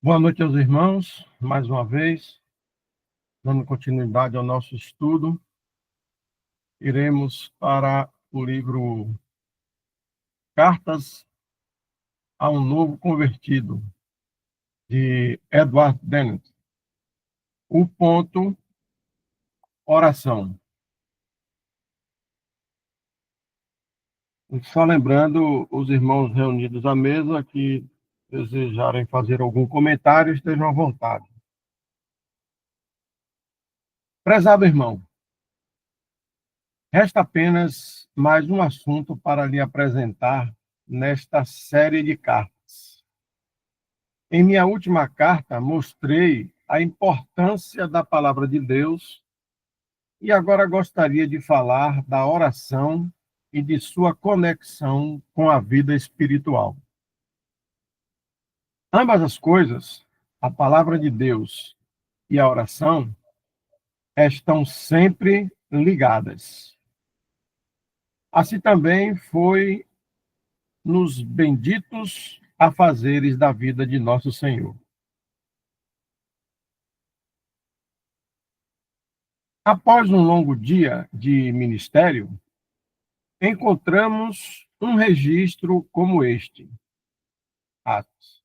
Boa noite aos irmãos, mais uma vez, dando continuidade ao nosso estudo. Iremos para o livro Cartas a um Novo Convertido, de Edward Dennett. O ponto, oração. Só lembrando os irmãos reunidos à mesa que desejarem fazer algum comentário, estejam à vontade. Prezado irmão, resta apenas mais um assunto para lhe apresentar nesta série de cartas. Em minha última carta, mostrei a importância da palavra de Deus e agora gostaria de falar da oração e de sua conexão com a vida espiritual. Ambas as coisas, a palavra de Deus e a oração, estão sempre ligadas. Assim também foi nos benditos afazeres da vida de nosso Senhor. Após um longo dia de ministério, encontramos um registro como este, Atos.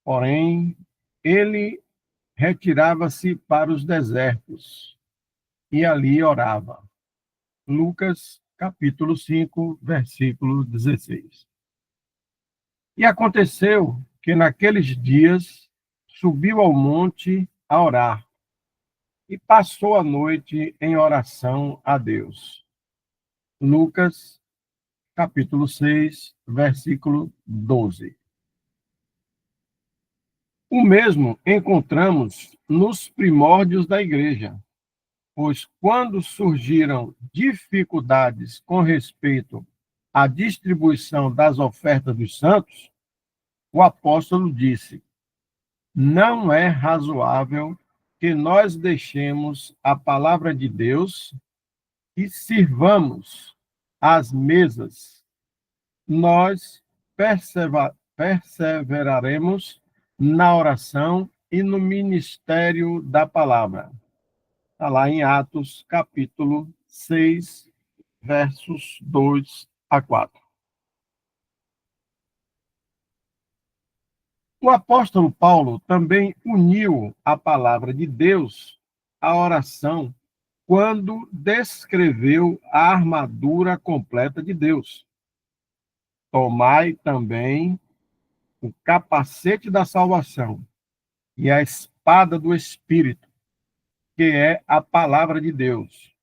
Porém, ele retirava-se para os desertos e ali orava. Lucas, capítulo 5, versículo 16. E aconteceu que naqueles dias subiu ao monte a orar e passou a noite em oração a Deus. Lucas, capítulo 6, versículo 12. O mesmo encontramos nos primórdios da igreja, pois quando surgiram dificuldades com respeito à distribuição das ofertas dos santos, o apóstolo disse: não é razoável que nós deixemos a palavra de Deus e sirvamos às mesas. Nós perseveraremos na oração e no ministério da palavra. Está lá em Atos, capítulo 6, versos 2 a 4. O apóstolo Paulo também uniu a palavra de Deus à oração quando descreveu a armadura completa de Deus. Tomai também o capacete da salvação e a espada do Espírito, que é a palavra de Deus,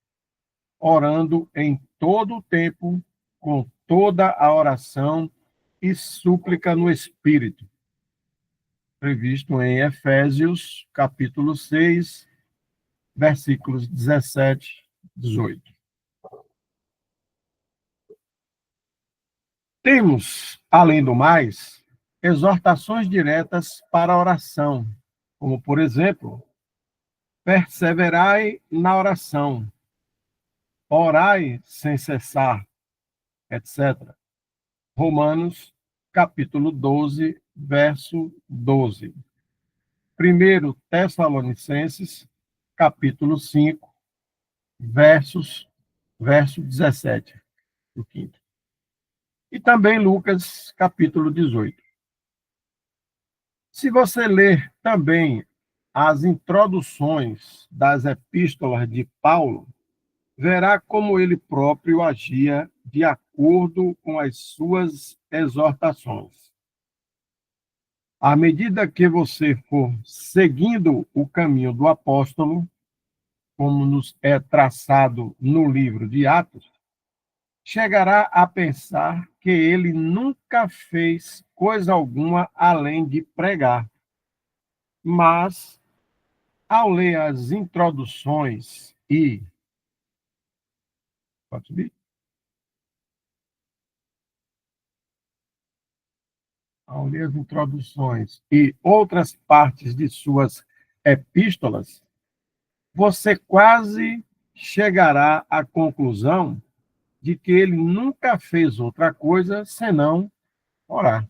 orando em todo o tempo, com toda a oração e súplica no Espírito, previsto em Efésios, capítulo 6, versículos 17 e 18. Temos, além do mais, exortações diretas para a oração, como, por exemplo, perseverai na oração, orai sem cessar, etc. Romanos, capítulo 12, verso 12. 1 Tessalonicenses, capítulo 5, verso 17, o quinto. E também Lucas, capítulo 18. Se você ler também as introduções das epístolas de Paulo, verá como ele próprio agia de acordo com as suas exortações. À medida que você for seguindo o caminho do apóstolo, como nos é traçado no livro de Atos, chegará a pensar que ele nunca fez coisa alguma além de pregar. Mas, ao ler as introduções e... Pode subir? Ao ler as introduções e outras partes de suas epístolas, você quase chegará à conclusão de que ele nunca fez outra coisa senão orar.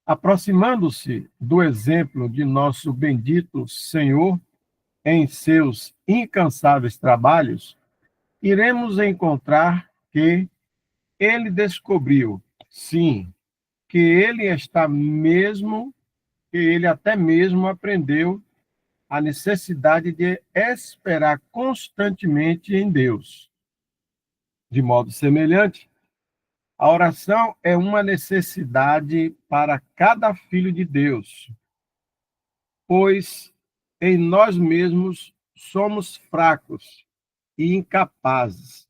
Aproximando-se do exemplo de nosso bendito Senhor em seus incansáveis trabalhos, iremos encontrar que ele descobriu, sim, que ele até mesmo aprendeu a necessidade de esperar constantemente em Deus. De modo semelhante, a oração é uma necessidade para cada filho de Deus, pois em nós mesmos somos fracos e incapazes,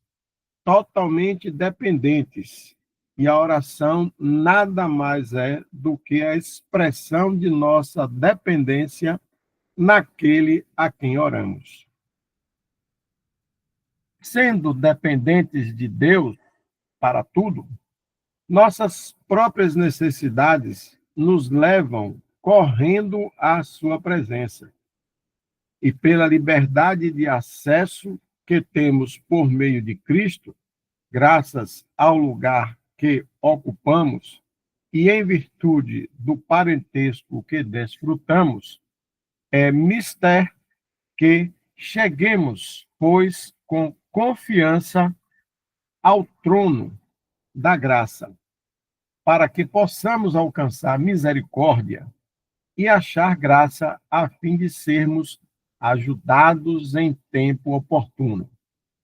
totalmente dependentes, e a oração nada mais é do que a expressão de nossa dependência naquele a quem oramos. Sendo dependentes de Deus para tudo, nossas próprias necessidades nos levam correndo à sua presença. E pela liberdade de acesso que temos por meio de Cristo, graças ao lugar que ocupamos e em virtude do parentesco que desfrutamos, é mister que cheguemos, pois, com confiança ao trono da graça, para que possamos alcançar misericórdia e achar graça a fim de sermos ajudados em tempo oportuno.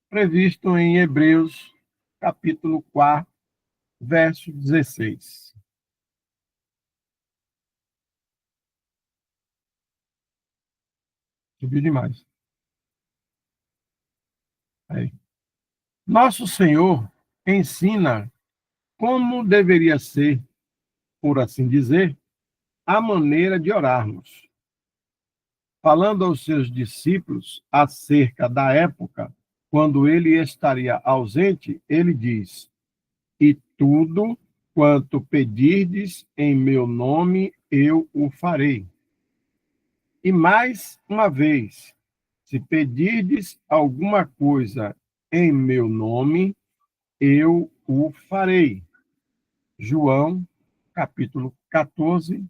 Previsto em Hebreus, capítulo 4, verso 16. Subiu demais. Aí. Nosso Senhor ensina como deveria ser, por assim dizer, a maneira de orarmos. Falando aos seus discípulos acerca da época quando ele estaria ausente, ele diz: E tudo quanto pedirdes em meu nome, eu o farei. E mais uma vez, se pedirdes alguma coisa em meu nome, eu o farei. João, capítulo 14,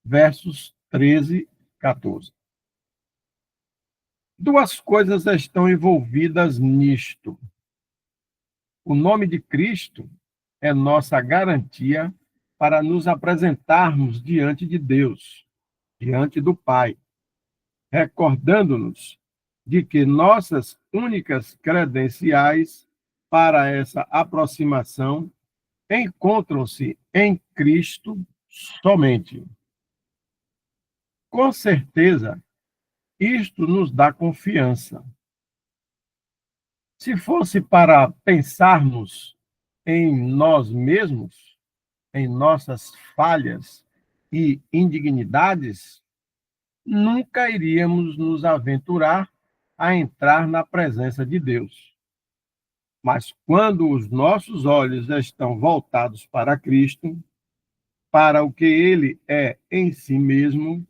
versos 13 e 14. Duas coisas estão envolvidas nisto. O nome de Cristo é nossa garantia para nos apresentarmos diante de Deus, diante do Pai, recordando-nos de que nossas únicas credenciais para essa aproximação encontram-se em Cristo somente. Com certeza, isto nos dá confiança. Se fosse para pensarmos em nós mesmos, em nossas falhas e indignidades, nunca iríamos nos aventurar a entrar na presença de Deus. Mas quando os nossos olhos estão voltados para Cristo, para o que ele é em si mesmo,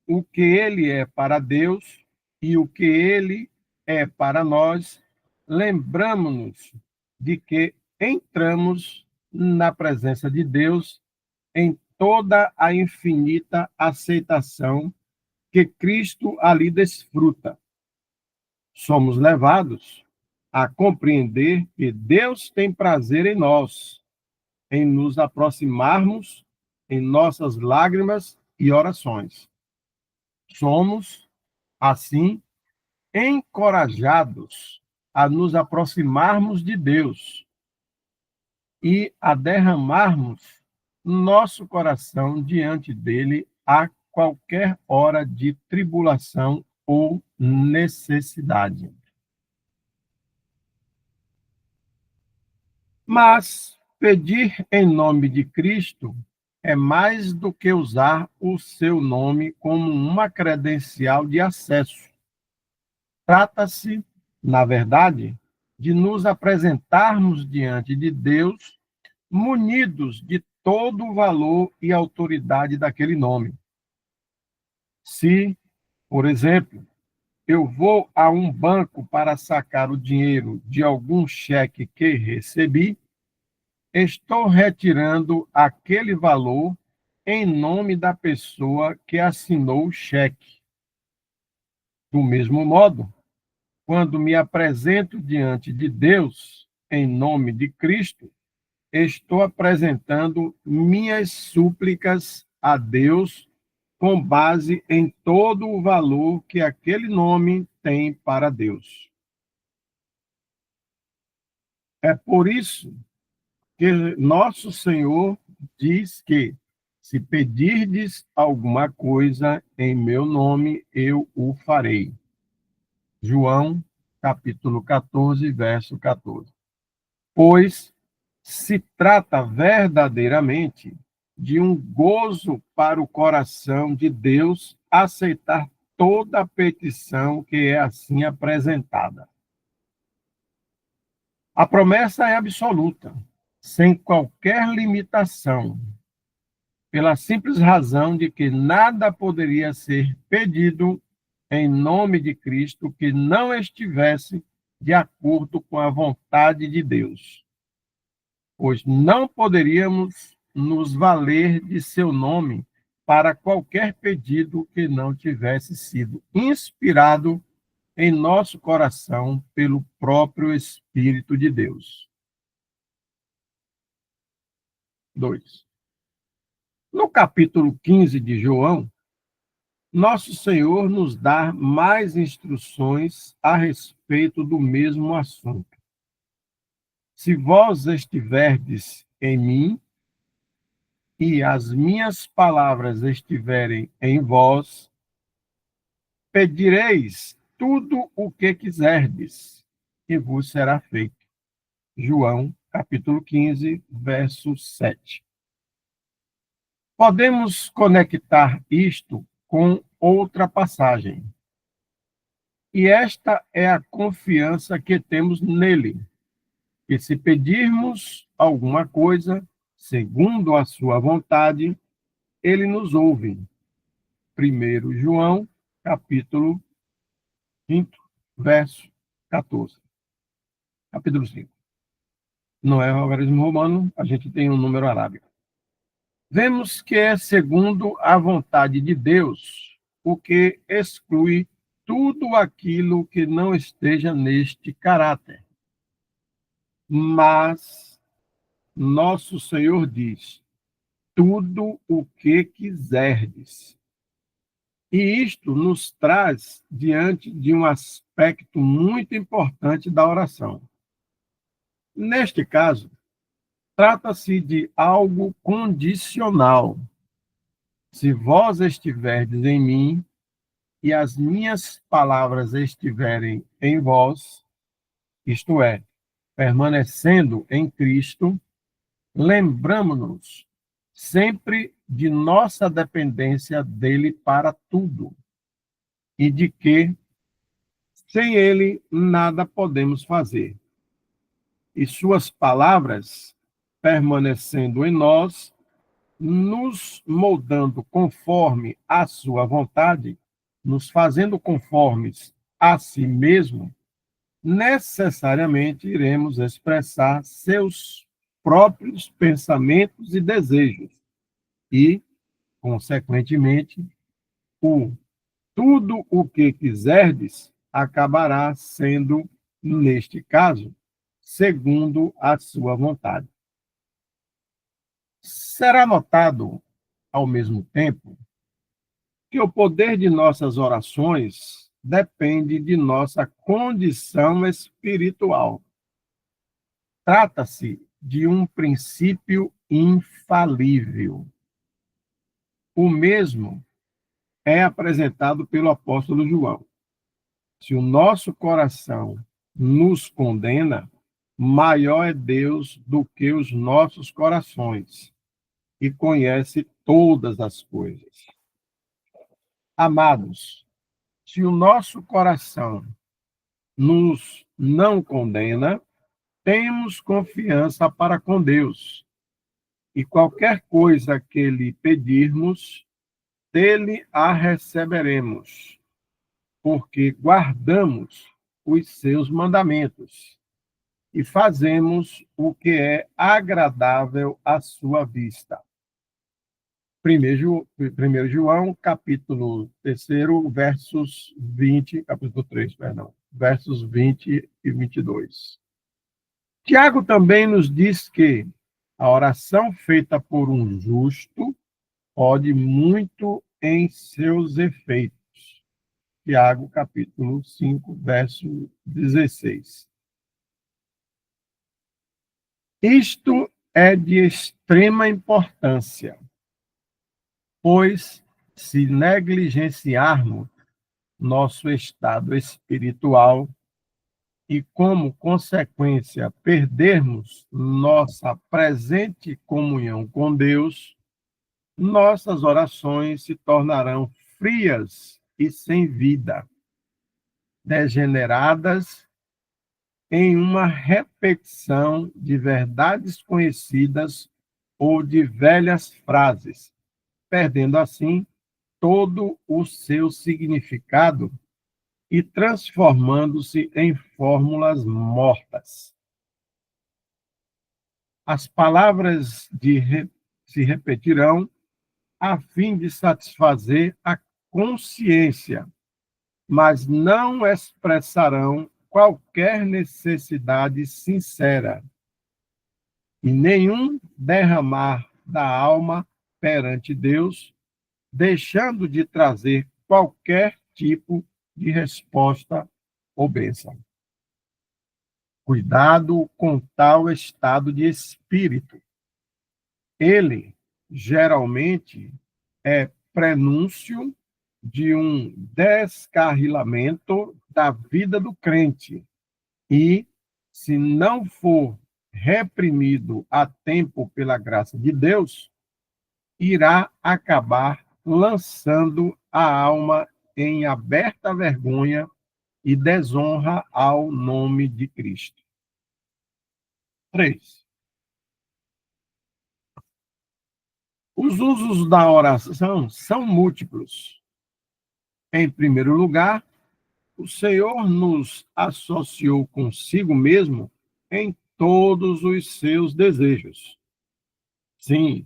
o que ele é para Deus e o que ele é para nós, lembramos-nos de que entramos na presença de Deus em toda a infinita aceitação que Cristo ali desfruta. Somos levados a compreender que Deus tem prazer em nós, em nos aproximarmos em nossas lágrimas e orações. Somos, assim, encorajados a nos aproximarmos de Deus e a derramarmos nosso coração diante dele a qualquer hora de tribulação ou necessidade. Mas pedir em nome de Cristo é mais do que usar o seu nome como uma credencial de acesso. Trata-se, na verdade, de nos apresentarmos diante de Deus munidos de todo o valor e autoridade daquele nome. Se, por exemplo, eu vou a um banco para sacar o dinheiro de algum cheque que recebi, estou retirando aquele valor em nome da pessoa que assinou o cheque. Do mesmo modo, quando me apresento diante de Deus em nome de Cristo, estou apresentando minhas súplicas a Deus com base em todo o valor que aquele nome tem para Deus. É por isso que nosso Senhor diz que, se pedirdes alguma coisa em meu nome, eu o farei. João, capítulo 14, verso 14. Pois se trata verdadeiramente de um gozo para o coração de Deus aceitar toda a petição que é assim apresentada. A promessa é absoluta, sem qualquer limitação, pela simples razão de que nada poderia ser pedido em nome de Cristo que não estivesse de acordo com a vontade de Deus, pois não poderíamos nos valer de seu nome para qualquer pedido que não tivesse sido inspirado em nosso coração pelo próprio Espírito de Deus. 2. No capítulo 15 de João, nosso Senhor nos dá mais instruções a respeito do mesmo assunto. Se vós estiverdes em mim e as minhas palavras estiverem em vós, pedireis tudo o que quiserdes, e vos será feito. João, capítulo 15, verso 7. Podemos conectar isto com outra passagem. E esta é a confiança que temos nele, que se pedirmos alguma coisa, segundo a sua vontade, ele nos ouve. 1 João, capítulo 5, verso 14. Capítulo 5. Não é o algarismo romano, a gente tem um número arábico. Vemos que é segundo a vontade de Deus, o que exclui tudo aquilo que não esteja neste caráter. Mas nosso Senhor diz: tudo o que quiserdes. E isto nos traz diante de um aspecto muito importante da oração. Neste caso, trata-se de algo condicional. Se vós estiverdes em mim e as minhas palavras estiverem em vós, isto é, permanecendo em Cristo, lembramo-nos sempre de nossa dependência dele para tudo e de que, sem ele, nada podemos fazer. E suas palavras, permanecendo em nós, nos moldando conforme a sua vontade, nos fazendo conformes a si mesmo, necessariamente iremos expressar seus próprios pensamentos e desejos e, consequentemente, o tudo o que quiserdes acabará sendo, neste caso, segundo a sua vontade. Será notado, ao mesmo tempo, que o poder de nossas orações depende de nossa condição espiritual. Trata-se de um princípio infalível. O mesmo é apresentado pelo apóstolo João. Se o nosso coração nos condena, maior é Deus do que os nossos corações e conhece todas as coisas. Amados, se o nosso coração nos não condena, temos confiança para com Deus. E qualquer coisa que lhe pedirmos, dele a receberemos, porque guardamos os seus mandamentos e fazemos o que é agradável à sua vista. 1 João, capítulo 3, capítulo 3, perdão, versos 20 e 22. Tiago também nos diz que a oração feita por um justo pode muito em seus efeitos. Tiago, capítulo 5, verso 16. Isto é de extrema importância, pois, se negligenciarmos nosso estado espiritual e, como consequência, perdermos nossa presente comunhão com Deus, nossas orações se tornarão frias e sem vida, degeneradas em uma repetição de verdades conhecidas ou de velhas frases, perdendo assim todo o seu significado e transformando-se em fórmulas mortas. As palavras se repetirão a fim de satisfazer a consciência, mas não expressarão qualquer necessidade sincera e nenhum derramar da alma perante Deus, deixando de trazer qualquer tipo de resposta ou bênção. Cuidado com tal estado de espírito. Ele, geralmente, é prenúncio de um descarrilamento da vida do crente e, se não for reprimido a tempo pela graça de Deus, irá acabar lançando a alma em aberta vergonha e desonra ao nome de Cristo. 3. Os usos da oração são múltiplos. Em primeiro lugar, o Senhor nos associou consigo mesmo em todos os seus desejos. Sim,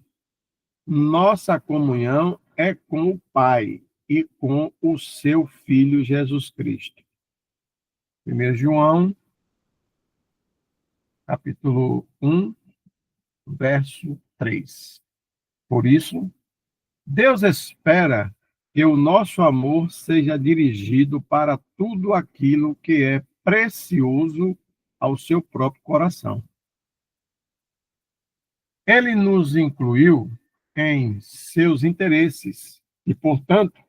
nossa comunhão é com o Pai e com o seu Filho Jesus Cristo. 1 João, capítulo 1, verso 3. Por isso, Deus espera que o nosso amor seja dirigido para tudo aquilo que é precioso ao seu próprio coração. Ele nos incluiu em seus interesses e, portanto,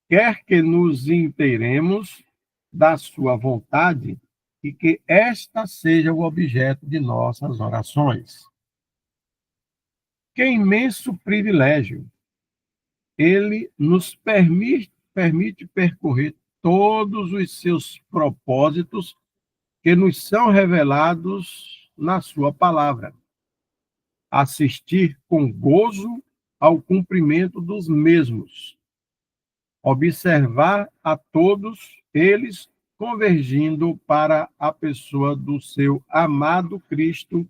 quer que nos inteiremos da sua vontade e que esta seja o objeto de nossas orações. Que imenso privilégio! Ele nos permite percorrer todos os seus propósitos que nos são revelados na sua palavra. Assistir com gozo ao cumprimento dos mesmos. Observar a todos eles convergindo para a pessoa do seu amado Cristo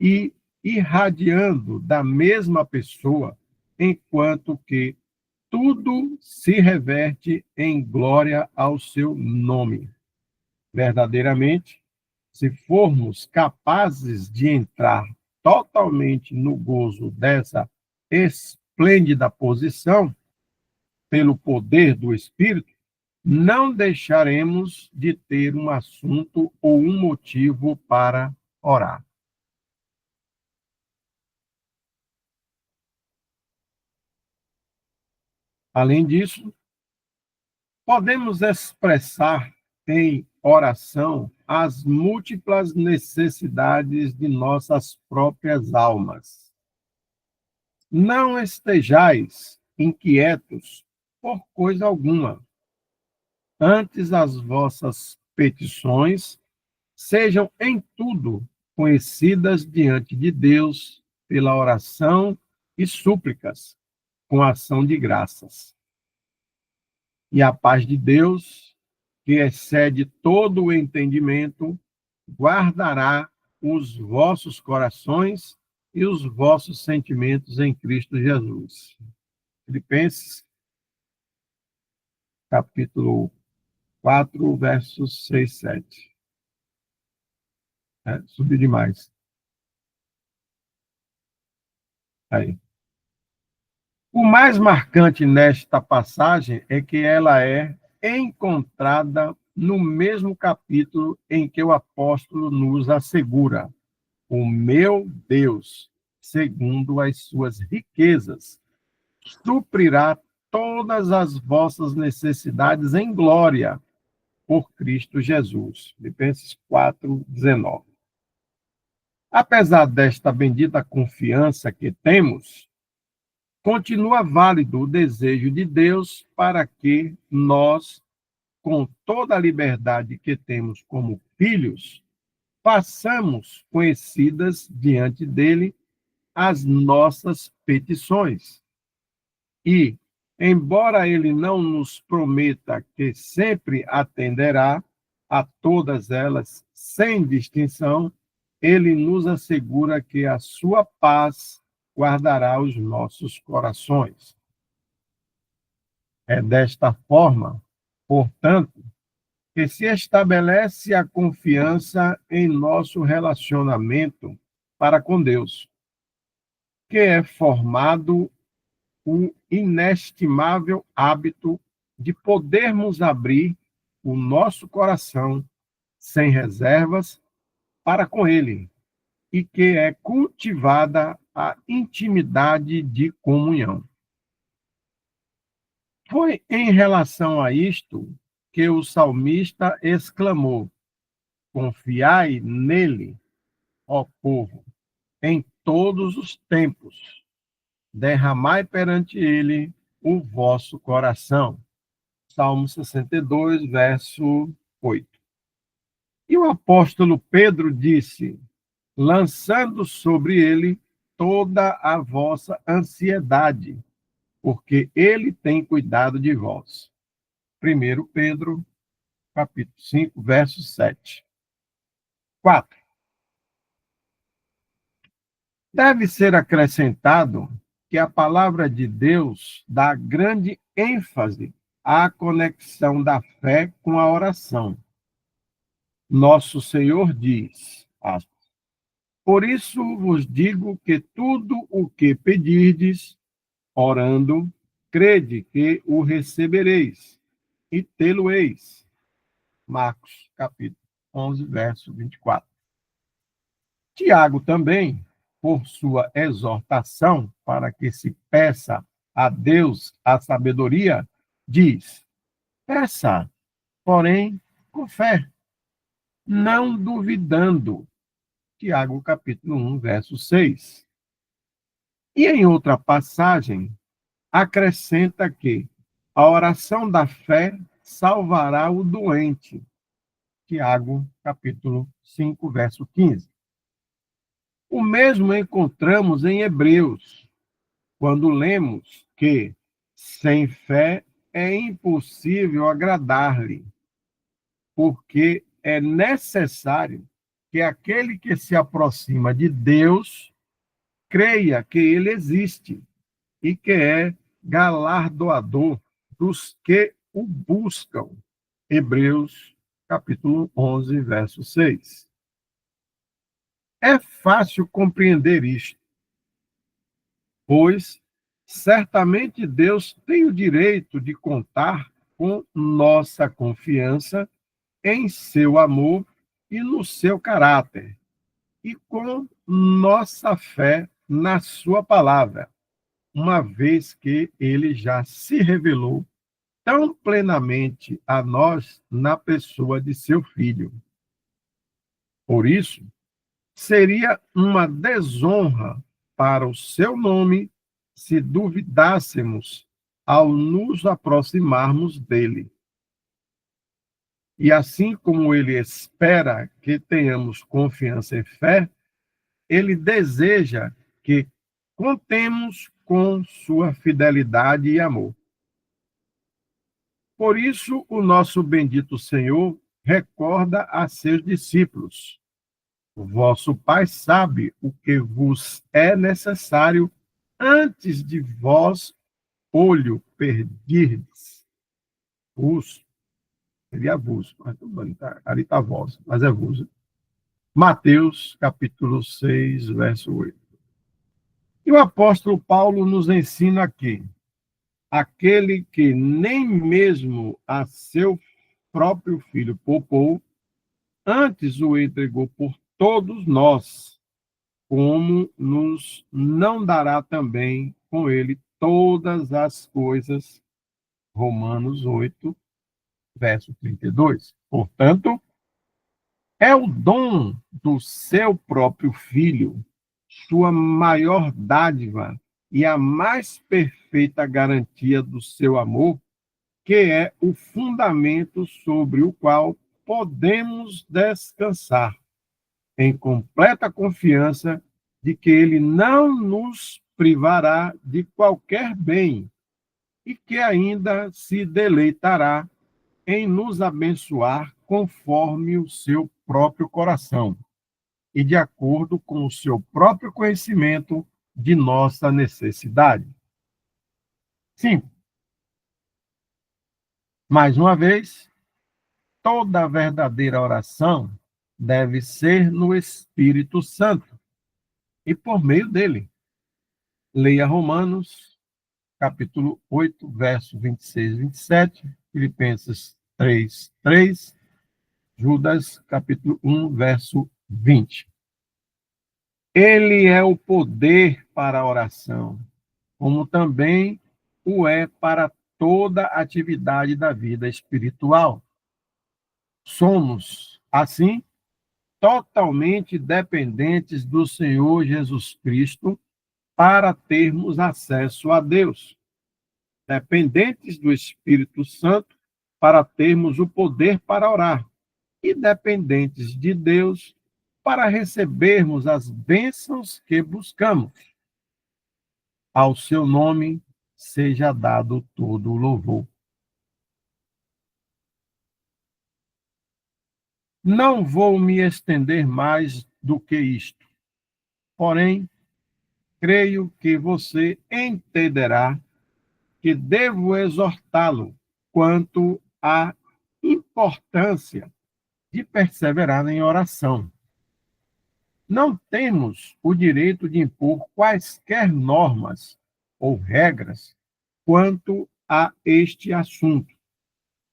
e irradiando da mesma pessoa, enquanto que tudo se reverte em glória ao seu nome. Verdadeiramente, se formos capazes de entrar totalmente no gozo dessa esplêndida posição, pelo poder do Espírito, não deixaremos de ter um assunto ou um motivo para orar. Além disso, podemos expressar em oração as múltiplas necessidades de nossas próprias almas. Não estejais inquietos por coisa alguma. Antes, as vossas petições sejam em tudo conhecidas diante de Deus pela oração e súplicas, com ação de graças. E a paz de Deus, que excede todo o entendimento, guardará os vossos corações e os vossos sentimentos em Cristo Jesus. Filipenses, capítulo 4, versos 6, 7. Subiu demais. Aí. O mais marcante nesta passagem é que ela é encontrada no mesmo capítulo em que o apóstolo nos assegura: o meu Deus, segundo as suas riquezas, suprirá todas as vossas necessidades em glória por Cristo Jesus. Filipenses 4:19. Apesar desta bendita confiança que temos, continua válido o desejo de Deus para que nós, com toda a liberdade que temos como filhos, façamos conhecidas diante dele as nossas petições. E, embora ele não nos prometa que sempre atenderá a todas elas sem distinção, ele nos assegura que a sua paz guardará os nossos corações. É desta forma, portanto, que se estabelece a confiança em nosso relacionamento para com Deus, que é formado o inestimável hábito de podermos abrir o nosso coração sem reservas para com Ele, e que é cultivada a intimidade de comunhão. Foi em relação a isto que o salmista exclamou: confiai nele, ó povo, em todos os tempos. Derramai perante ele o vosso coração. Salmo 62, verso 8. E o apóstolo Pedro disse: lançando sobre ele toda a vossa ansiedade, porque ele tem cuidado de vós. 1 Pedro, capítulo 5, verso 7. 4. Deve ser acrescentado que a palavra de Deus dá grande ênfase à conexão da fé com a oração. Nosso Senhor diz, por isso vos digo que tudo o que pedirdes, orando, crede que o recebereis e tê-lo-eis. Marcos, capítulo 11, verso 24. Tiago também, por sua exortação para que se peça a Deus a sabedoria, diz: peça, porém, com fé, não duvidando. Tiago, capítulo 1, verso 6. E em outra passagem, acrescenta que a oração da fé salvará o doente. Tiago, capítulo 5, verso 15. O mesmo encontramos em Hebreus, quando lemos que sem fé é impossível agradar-lhe, porque é necessário que aquele que se aproxima de Deus creia que ele existe e que é galardoador dos que o buscam. Hebreus, capítulo 11, verso 6. É fácil compreender isto, pois certamente Deus tem o direito de contar com nossa confiança em seu amor e no seu caráter, e com nossa fé na sua palavra, uma vez que ele já se revelou tão plenamente a nós na pessoa de seu Filho. Por isso, seria uma desonra para o seu nome se duvidássemos ao nos aproximarmos dele. E assim como ele espera que tenhamos confiança e fé, ele deseja que contemos com sua fidelidade e amor. Por isso, o nosso bendito Senhor recorda a seus discípulos: O vosso Pai sabe o que vos é necessário antes de vós olho perdirdes. Vos, seria vos, mas tudo bem, ali está vós, mas é vos. Mateus, capítulo 6, verso 8. E o apóstolo Paulo nos ensina que aquele que nem mesmo a seu próprio filho poupou, antes o entregou por todos nós, como nos não dará também com ele todas as coisas. Romanos 8, verso 32. Portanto, é o dom do seu próprio Filho, sua maior dádiva e a mais perfeita garantia do seu amor, que é o fundamento sobre o qual podemos descansar, em completa confiança de que ele não nos privará de qualquer bem e que ainda se deleitará em nos abençoar conforme o seu próprio coração e de acordo com o seu próprio conhecimento de nossa necessidade. Sim, mais uma vez, toda verdadeira oração deve ser no Espírito Santo e por meio dele. Leia Romanos, capítulo 8, verso 26 e 27, Filipenses 3, 3, Judas, capítulo 1, verso 20. Ele é o poder para a oração, como também o é para toda atividade da vida espiritual. Somos, assim, totalmente dependentes do Senhor Jesus Cristo para termos acesso a Deus, dependentes do Espírito Santo para termos o poder para orar e dependentes de Deus para recebermos as bênçãos que buscamos. Ao seu nome seja dado todo o louvor. Não vou me estender mais do que isto, porém, creio que você entenderá que devo exortá-lo quanto à importância de perseverar em oração. Não temos o direito de impor quaisquer normas ou regras quanto a este assunto,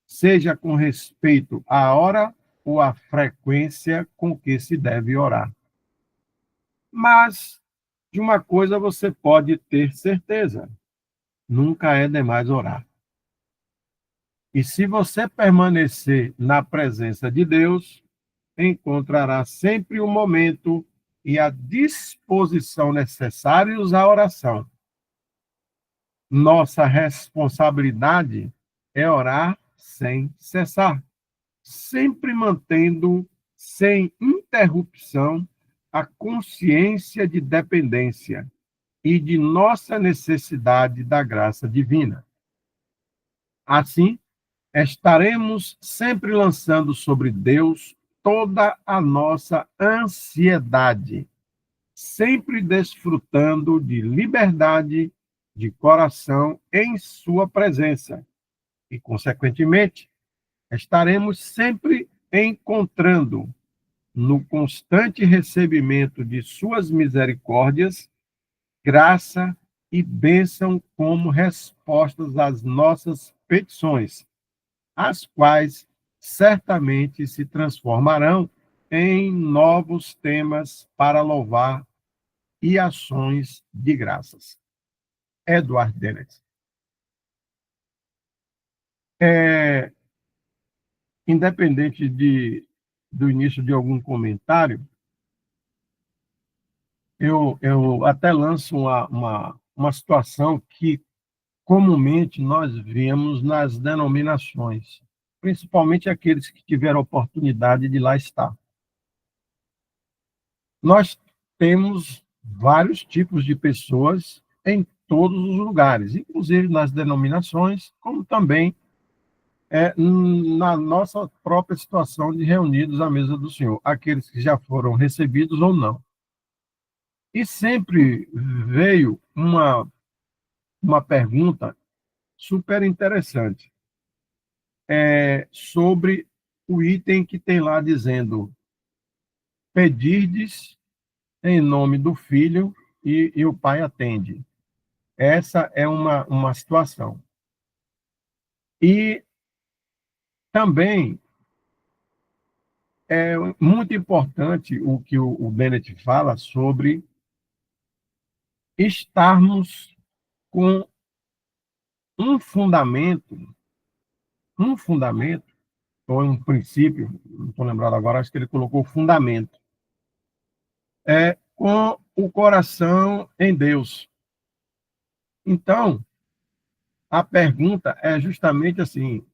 seja com respeito à hora ou à frequência com que se deve orar. Mas de uma coisa você pode ter certeza: nunca é demais orar. E se você permanecer na presença de Deus, encontrará sempre o momento e a disposição necessários à oração. Nossa responsabilidade é orar sem cessar, sempre mantendo sem interrupção a consciência de dependência e de nossa necessidade da graça divina. Assim, estaremos sempre lançando sobre Deus toda a nossa ansiedade, sempre desfrutando de liberdade de coração em sua presença. E, consequentemente, estaremos sempre encontrando, no constante recebimento de suas misericórdias, graça e bênção como respostas às nossas petições, as quais certamente se transformarão em novos temas para louvar e ações de graças. Edward Dennett. Independente do início de algum comentário, eu até lanço uma situação que comumente nós vemos nas denominações, principalmente aqueles que tiveram a oportunidade de lá estar. Nós temos vários tipos de pessoas em todos os lugares, inclusive nas denominações, como também na nossa própria situação de reunidos à mesa do Senhor, aqueles que já foram recebidos ou não. E sempre veio uma pergunta super interessante, sobre o item que tem lá dizendo: pedirdes em nome do Filho e o Pai atende. Essa é uma situação. E também é muito importante o que o Bennett fala sobre estarmos com um fundamento, um fundamento, ou um princípio, não estou lembrado agora, acho que ele colocou fundamento, com o coração em Deus. Então, a pergunta é justamente assim: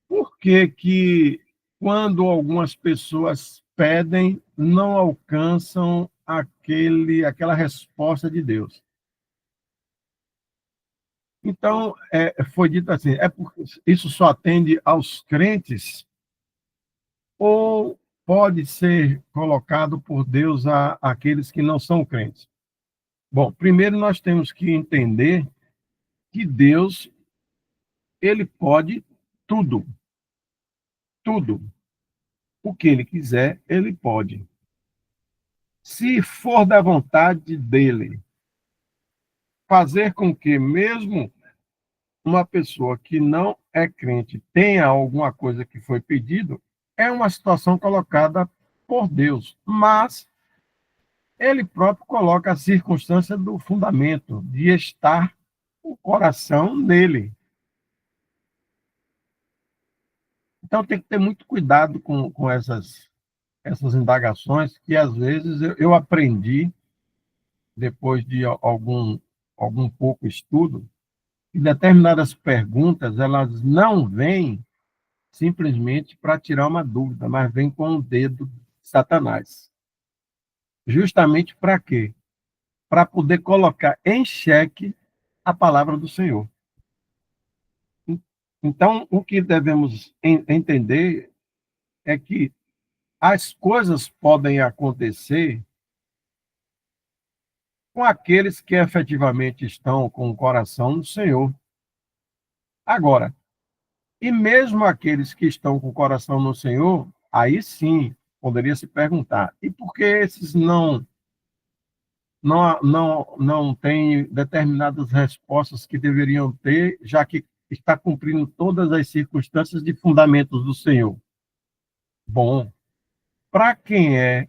por que que quando algumas pessoas pedem, não alcançam aquela resposta de Deus? Então, foi dito assim: porque isso só atende aos crentes ou pode ser colocado por Deus àqueles que não são crentes? Bom, primeiro nós temos que entender que Deus, ele pode tudo, tudo. O que ele quiser, ele pode. Se for da vontade dele fazer com que mesmo uma pessoa que não é crente tenha alguma coisa que foi pedido, é uma situação colocada por Deus, mas ele próprio coloca a circunstância do fundamento, de estar o coração nele. Então tem que ter muito cuidado com essas indagações, que às vezes eu aprendi, depois de algum pouco estudo, que determinadas perguntas elas não vêm simplesmente para tirar uma dúvida, mas vêm com o dedo de Satanás. Justamente para quê? Para poder colocar em xeque a palavra do Senhor. Então, o que devemos entender é que as coisas podem acontecer com aqueles que efetivamente estão com o coração no Senhor. Agora, e mesmo aqueles que estão com o coração no Senhor, aí sim poderia se perguntar: e por que esses não têm determinadas respostas que deveriam ter, já que está cumprindo todas as circunstâncias de fundamentos do Senhor? Bom, para quem é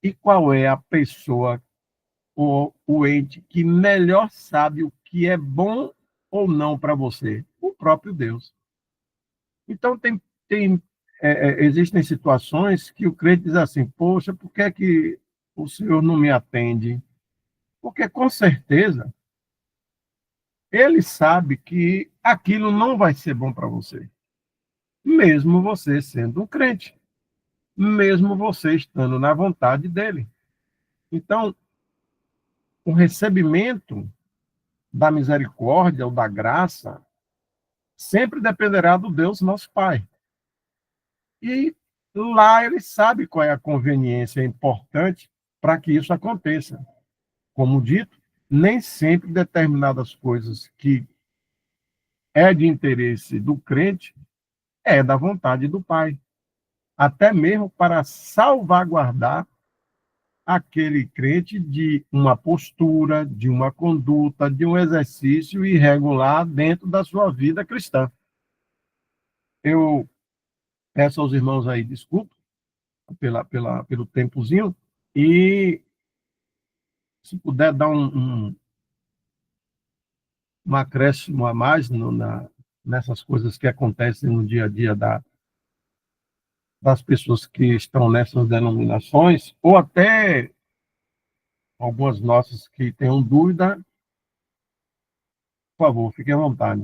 e qual é a pessoa ou o ente que melhor sabe o que é bom ou não para você? O próprio Deus. Então, existem situações que o crente diz assim: poxa, por que é que o Senhor não me atende? Porque, com certeza, ele sabe que aquilo não vai ser bom para você, mesmo você sendo um crente, mesmo você estando na vontade dele. Então, o recebimento da misericórdia ou da graça sempre dependerá do Deus nosso Pai. E lá ele sabe qual é a conveniência importante para que isso aconteça. Como dito, nem sempre determinadas coisas que é de interesse do crente é da vontade do Pai, até mesmo para salvaguardar aquele crente de uma postura, de uma conduta, de um exercício irregular dentro da sua vida cristã. Eu peço aos irmãos aí desculpa pelo tempozinho, e se puder dar um acréscimo a mais nessas coisas que acontecem no dia a dia das pessoas que estão nessas denominações, ou até algumas nossas que tenham dúvida, por favor, fiquem à vontade.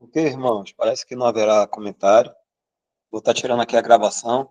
Ok, irmãos, parece que não haverá comentário. Vou estar tirando aqui a gravação.